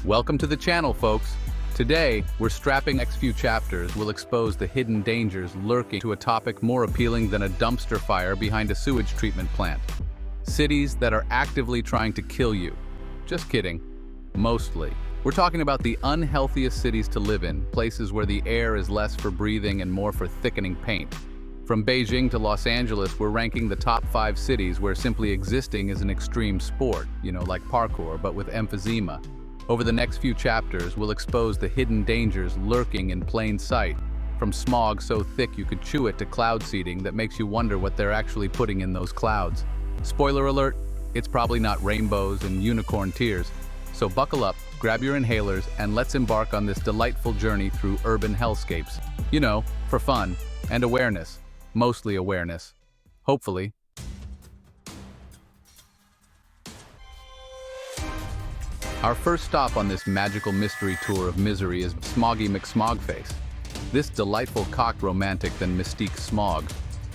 Welcome to the channel, folks. Today, we're strapping next few chapters will expose the hidden dangers lurking to a topic more appealing than a dumpster fire behind a sewage treatment plant. Cities that are actively trying to kill you. Just kidding. Mostly. We're talking about the unhealthiest cities to live in, places where the air is less for breathing and more for thickening paint. From Beijing to Los Angeles, we're ranking the top 5 cities where simply existing is an extreme sport, like parkour, but with emphysema. Over the next few chapters, we'll expose the hidden dangers lurking in plain sight, from smog so thick you could chew it to cloud seeding that makes you wonder what they're actually putting in those clouds. Spoiler alert, it's probably not rainbows and unicorn tears. So buckle up, grab your inhalers, and let's embark on this delightful journey through urban hellscapes. For fun and awareness. Mostly awareness. Hopefully. Our first stop on this magical mystery tour of misery is Smoggy McSmogface. This delightful cocked romantic than mystique smog.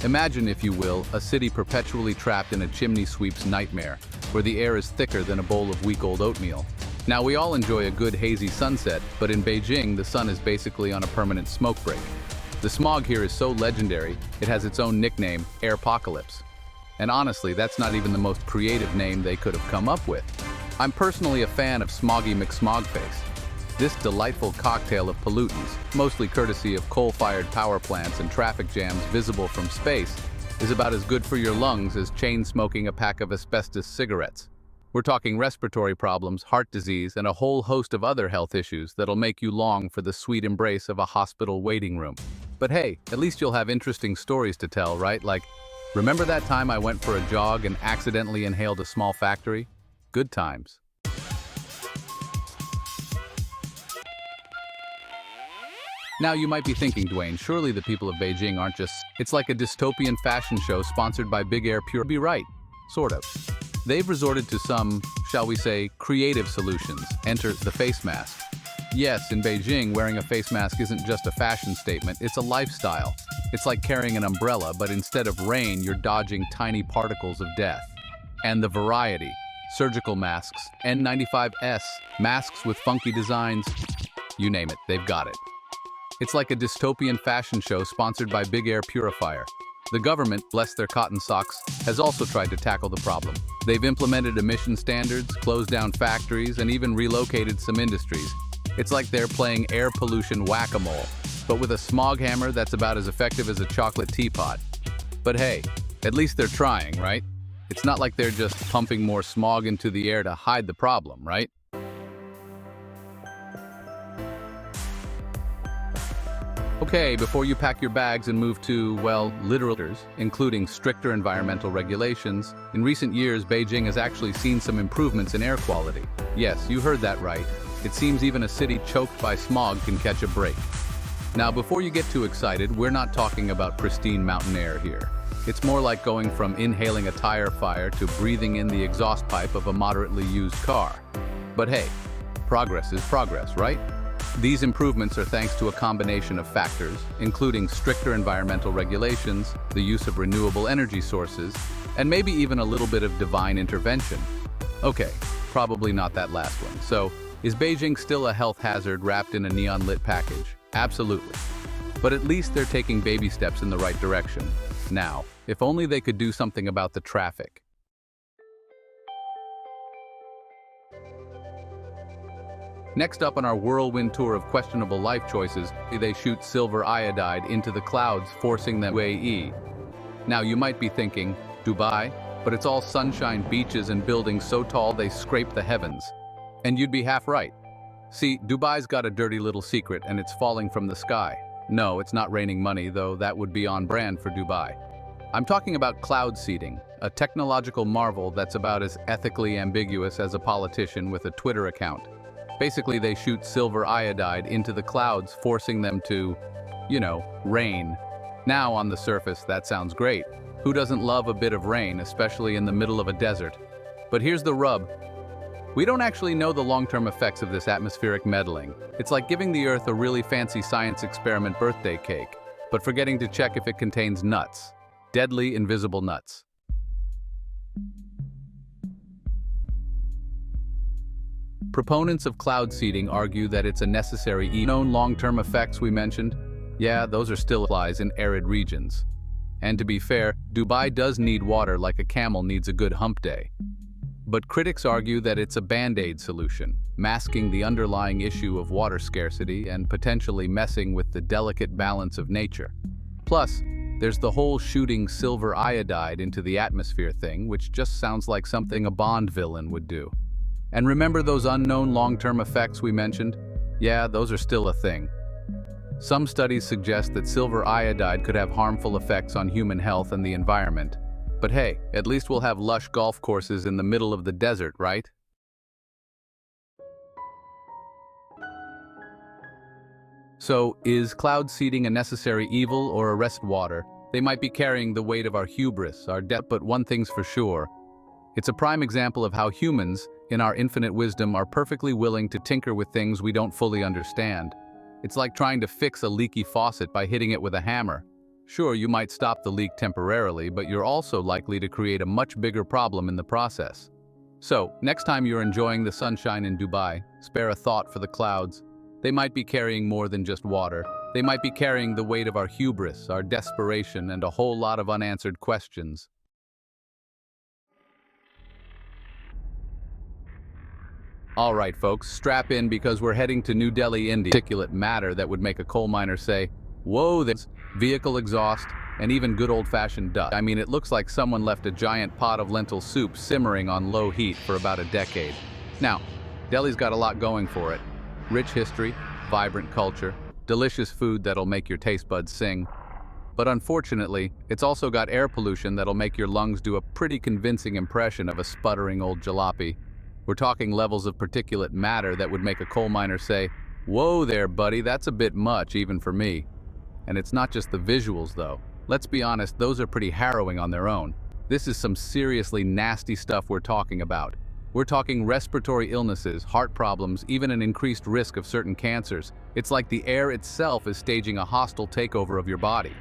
Imagine, if you will, a city perpetually trapped in a chimney sweep's nightmare, where the air is thicker than a bowl of week-old oatmeal. Now, we all enjoy a good hazy sunset, but in Beijing, the sun is basically on a permanent smoke break. The smog here is so legendary, it has its own nickname, Airpocalypse. And honestly, that's not even the most creative name they could have come up with. I'm personally a fan of Smoggy McSmogface. This delightful cocktail of pollutants, mostly courtesy of coal-fired power plants and traffic jams visible from space, is about as good for your lungs as chain-smoking a pack of asbestos cigarettes. We're talking respiratory problems, heart disease, and a whole host of other health issues that'll make you long for the sweet embrace of a hospital waiting room. But hey, at least you'll have interesting stories to tell, right? Like, remember that time I went for a jog and accidentally inhaled a small factory? Good times. Now you might be thinking, Dwayne, surely the people of Beijing aren't just... It's like a dystopian fashion show sponsored by Big Air Pure. Be right, sort of. They've resorted to some, shall we say, creative solutions. Enter the face mask. Yes, in Beijing, wearing a face mask isn't just a fashion statement, it's a lifestyle. It's like carrying an umbrella, but instead of rain, you're dodging tiny particles of death. And the variety. Surgical masks, N95S, masks with funky designs. You name it, they've got it. It's like a dystopian fashion show sponsored by Big Air Purifier. The government, bless their cotton socks, has also tried to tackle the problem. They've implemented emission standards, closed down factories, and even relocated some industries. It's like they're playing air pollution whack-a-mole, but with a smog hammer that's about as effective as a chocolate teapot. But hey, at least they're trying, right? It's not like they're just pumping more smog into the air to hide the problem, right? Okay, before you pack your bags and move to, well, literal, including stricter environmental regulations, in recent years, Beijing has actually seen some improvements in air quality. Yes, you heard that right. It seems even a city choked by smog can catch a break. Now, before you get too excited, we're not talking about pristine mountain air here. It's more like going from inhaling a tire fire to breathing in the exhaust pipe of a moderately used car. But hey, progress is progress, right? These improvements are thanks to a combination of factors, including stricter environmental regulations, the use of renewable energy sources, and maybe even a little bit of divine intervention. Okay, probably not that last one. So, is Beijing still a health hazard wrapped in a neon-lit package? Absolutely. But at least they're taking baby steps in the right direction. Now, if only they could do something about the traffic. Next up on our whirlwind tour of questionable life choices, they shoot silver iodide into the clouds, forcing them UAE. Now you might be thinking, Dubai? But it's all sunshine, beaches, and buildings so tall they scrape the heavens. And you'd be half right. See, Dubai's got a dirty little secret, and it's falling from the sky. No, it's not raining money, though that would be on brand for Dubai. I'm talking about cloud seeding, a technological marvel that's about as ethically ambiguous as a politician with a Twitter account. Basically, they shoot silver iodide into the clouds, forcing them to, rain. Now, on the surface, that sounds great. Who doesn't love a bit of rain, especially in the middle of a desert? But here's the rub. We don't actually know the long-term effects of this atmospheric meddling. It's like giving the Earth a really fancy science experiment birthday cake, but forgetting to check if it contains nuts. Deadly, invisible nuts. Proponents of cloud seeding argue that it's a necessary known long-term effects we mentioned. Yeah, those are still applies in arid regions. And to be fair, Dubai does need water like a camel needs a good hump day. But critics argue that it's a band-aid solution, masking the underlying issue of water scarcity and potentially messing with the delicate balance of nature. Plus, there's the whole shooting silver iodide into the atmosphere thing, which just sounds like something a Bond villain would do. And remember those unknown long-term effects we mentioned? Yeah, those are still a thing. Some studies suggest that silver iodide could have harmful effects on human health and the environment. But hey, at least we'll have lush golf courses in the middle of the desert, right? So, is cloud seeding a necessary evil or a rest water? They might be carrying the weight of our hubris, our debt, but one thing's for sure. It's a prime example of how humans, in our infinite wisdom, are perfectly willing to tinker with things we don't fully understand. It's like trying to fix a leaky faucet by hitting it with a hammer. Sure, you might stop the leak temporarily, but you're also likely to create a much bigger problem in the process. So, next time you're enjoying the sunshine in Dubai, spare a thought for the clouds. They might be carrying more than just water. They might be carrying the weight of our hubris, our desperation, and a whole lot of unanswered questions. All right, folks, strap in because we're heading to New Delhi, India. Particulate matter that would make a coal miner say, "Whoa, there's vehicle exhaust, and even good old-fashioned dust." I mean, it looks like someone left a giant pot of lentil soup simmering on low heat for about a decade. Now, Delhi's got a lot going for it. Rich history, vibrant culture, delicious food that'll make your taste buds sing. But unfortunately, it's also got air pollution that'll make your lungs do a pretty convincing impression of a sputtering old jalopy. We're talking levels of particulate matter that would make a coal miner say, "Whoa there, buddy, that's a bit much even for me." And it's not just the visuals, though. Let's be honest, those are pretty harrowing on their own. This is some seriously nasty stuff we're talking about. We're talking respiratory illnesses, heart problems, even an increased risk of certain cancers. It's like the air itself is staging a hostile takeover of your body.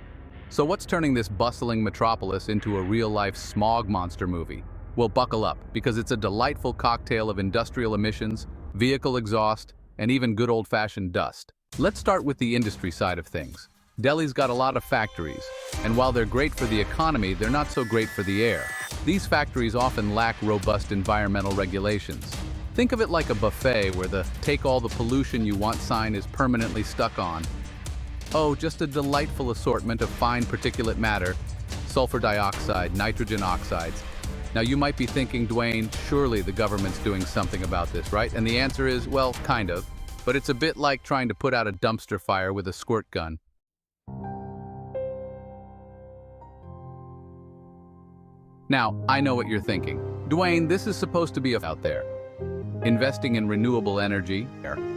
So what's turning this bustling metropolis into a real-life smog monster movie? Well, buckle up, because it's a delightful cocktail of industrial emissions, vehicle exhaust, and even good old-fashioned dust. Let's start with the industry side of things. Delhi's got a lot of factories, and while they're great for the economy, they're not so great for the air. These factories often lack robust environmental regulations. Think of it like a buffet where the "take all the pollution you want" sign is permanently stuck on. Oh, just a delightful assortment of fine particulate matter, sulfur dioxide, nitrogen oxides. Now you might be thinking, Dwayne, surely the government's doing something about this, right? And the answer is, well, kind of. But it's a bit like trying to put out a dumpster fire with a squirt gun. Now, I know what you're thinking. Dwayne, this is supposed to be out there. Investing in renewable energy,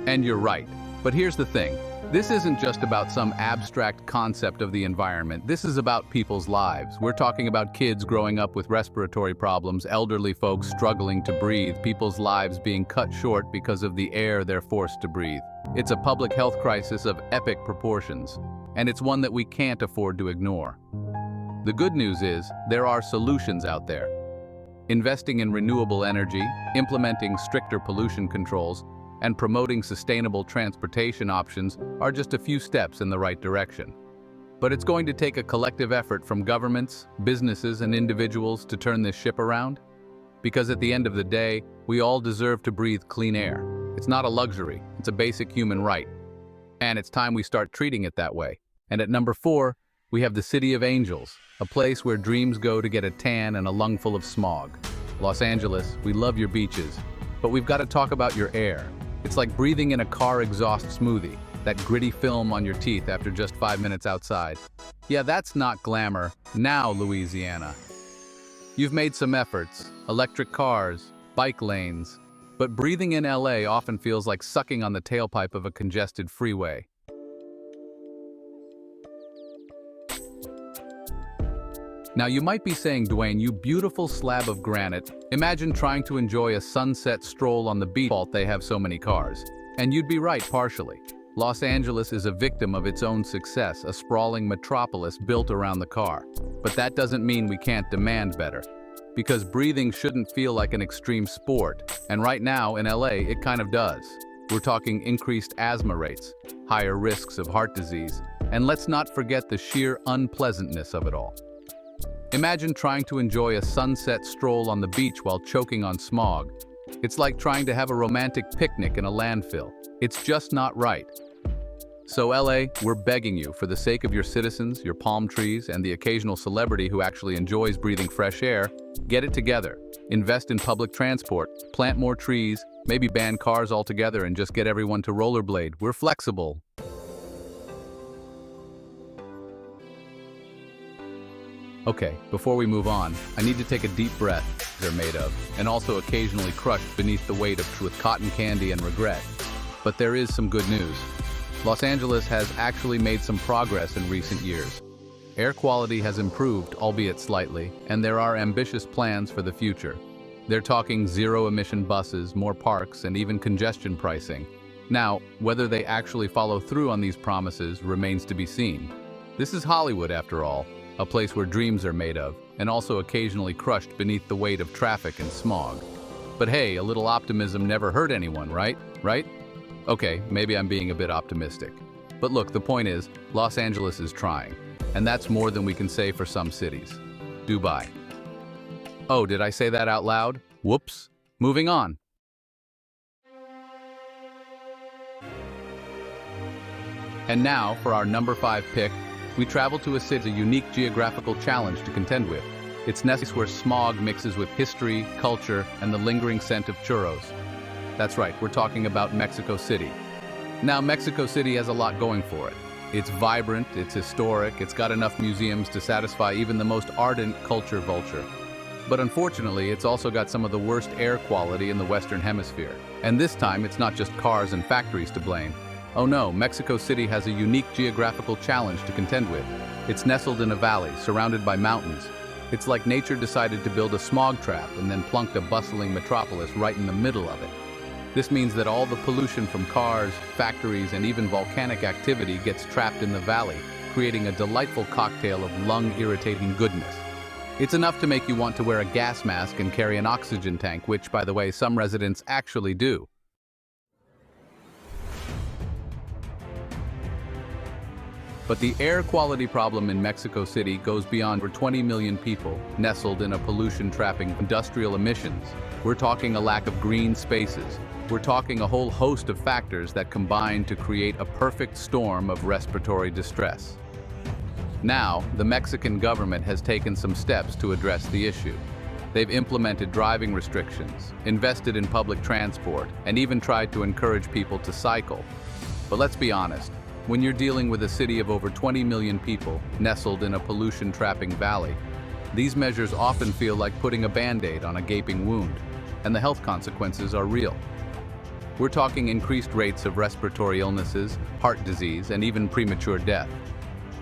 and you're right. But here's the thing. This isn't just about some abstract concept of the environment. This is about people's lives. We're talking about kids growing up with respiratory problems, elderly folks struggling to breathe, people's lives being cut short because of the air they're forced to breathe. It's a public health crisis of epic proportions, and it's one that we can't afford to ignore. The good news is, there are solutions out there. Investing in renewable energy, implementing stricter pollution controls, and promoting sustainable transportation options are just a few steps in the right direction. But it's going to take a collective effort from governments, businesses, and individuals to turn this ship around. Because at the end of the day, we all deserve to breathe clean air. It's not a luxury, it's a basic human right. And it's time we start treating it that way. And at number 4, we have the City of Angels, a place where dreams go to get a tan and a lungful of smog. Los Angeles, we love your beaches, but we've got to talk about your air. It's like breathing in a car exhaust smoothie, that gritty film on your teeth after just 5 minutes outside. Yeah, that's not glamour. Now, Louisiana. You've made some efforts, electric cars, bike lanes, but breathing in LA often feels like sucking on the tailpipe of a congested freeway. Now you might be saying, Dwayne, you beautiful slab of granite, imagine trying to enjoy a sunset stroll on the beach. They have so many cars. And you'd be right, partially. Los Angeles is a victim of its own success, a sprawling metropolis built around the car. But that doesn't mean we can't demand better. because breathing shouldn't feel like an extreme sport, and right now in LA it kind of does. We're talking increased asthma rates, higher risks of heart disease, and let's not forget the sheer unpleasantness of it all. Imagine trying to enjoy a sunset stroll on the beach while choking on smog. It's like trying to have a romantic picnic in a landfill. It's just not right. So LA, we're begging you, for the sake of your citizens, your palm trees, and the occasional celebrity who actually enjoys breathing fresh air, get it together. Invest in public transport, plant more trees, maybe ban cars altogether and just get everyone to rollerblade. We're flexible. Okay, before we move on, I need to take a deep breath they're made of, and also occasionally crushed beneath the weight of with cotton candy and regret. But there is some good news. Los Angeles has actually made some progress in recent years. Air quality has improved, albeit slightly, and there are ambitious plans for the future. They're talking zero-emission buses, more parks, and even congestion pricing. Now, whether they actually follow through on these promises remains to be seen. This is Hollywood, after all, a place where dreams are made of, and also occasionally crushed beneath the weight of traffic and smog. But hey, a little optimism never hurt anyone, right? Right? Okay, maybe I'm being a bit optimistic. But look, the point is, Los Angeles is trying, and that's more than we can say for some cities. Dubai. Oh, did I say that out loud? Whoops. Moving on. And now, for our number 5 pick, we travel to a city with a unique geographical challenge to contend with. It's nestled where smog mixes with history, culture, and the lingering scent of churros. That's right, we're talking about Mexico City. Now, Mexico City has a lot going for it. It's vibrant, it's historic, it's got enough museums to satisfy even the most ardent culture vulture. But unfortunately, it's also got some of the worst air quality in the Western Hemisphere. And this time, it's not just cars and factories to blame. Oh no, Mexico City has a unique geographical challenge to contend with. It's nestled in a valley, surrounded by mountains. It's like nature decided to build a smog trap and then plunked a bustling metropolis right in the middle of it. This means that all the pollution from cars, factories, and even volcanic activity gets trapped in the valley, creating a delightful cocktail of lung-irritating goodness. It's enough to make you want to wear a gas mask and carry an oxygen tank, which, by the way, some residents actually do. But the air quality problem in Mexico City goes beyond over 20 million people nestled in a pollution-trapping industrial emissions. We're talking a lack of green spaces. We're talking a whole host of factors that combine to create a perfect storm of respiratory distress. Now, the Mexican government has taken some steps to address the issue. They've implemented driving restrictions, invested in public transport, and even tried to encourage people to cycle. But let's be honest. When you're dealing with a city of over 20 million people nestled in a pollution-trapping valley, these measures often feel like putting a Band-Aid on a gaping wound, and the health consequences are real. We're talking increased rates of respiratory illnesses, heart disease, and even premature death.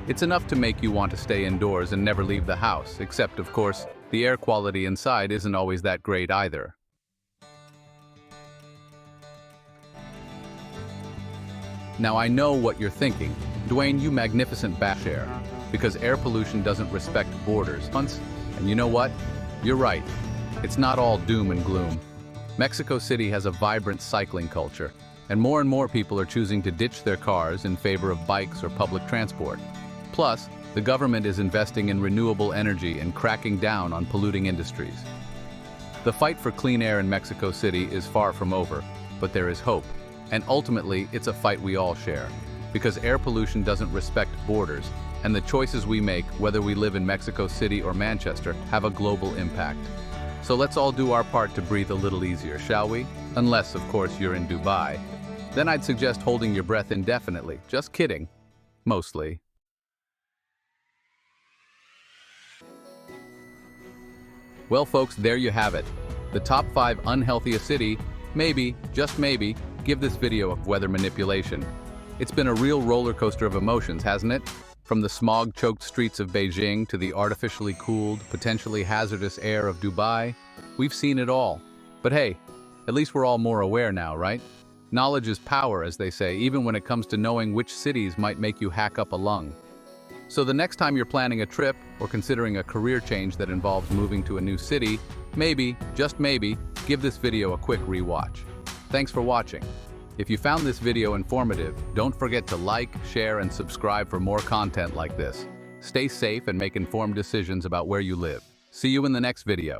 It's enough to make you want to stay indoors and never leave the house, except, of course, the air quality inside isn't always that great either. Now I know what you're thinking. Dwayne, you magnificent bashare, because air pollution doesn't respect borders. And you know what? You're right. It's not all doom and gloom. Mexico City has a vibrant cycling culture, and more people are choosing to ditch their cars in favor of bikes or public transport. Plus, the government is investing in renewable energy and cracking down on polluting industries. The fight for clean air in Mexico City is far from over, but there is hope. And ultimately, it's a fight we all share, because air pollution doesn't respect borders, and the choices we make, whether we live in Mexico City or Manchester, have a global impact. So let's all do our part to breathe a little easier, shall we? Unless, of course, you're in Dubai. Then I'd suggest holding your breath indefinitely. Just kidding. Mostly. Well, folks, there you have it. The top 5 unhealthiest city, maybe, just maybe, give this video of weather manipulation. It's been a real roller coaster of emotions, hasn't it? From the smog-choked streets of Beijing to the artificially cooled, potentially hazardous air of Dubai, we've seen it all. But hey, at least we're all more aware now, right? Knowledge is power, as they say, even when it comes to knowing which cities might make you hack up a lung. So the next time you're planning a trip or considering a career change that involves moving to a new city, maybe, just maybe, give this video a quick rewatch. Thanks for watching. If you found this video informative, don't forget to like, share, and subscribe for more content like this. Stay safe and make informed decisions about where you live. See you in the next video.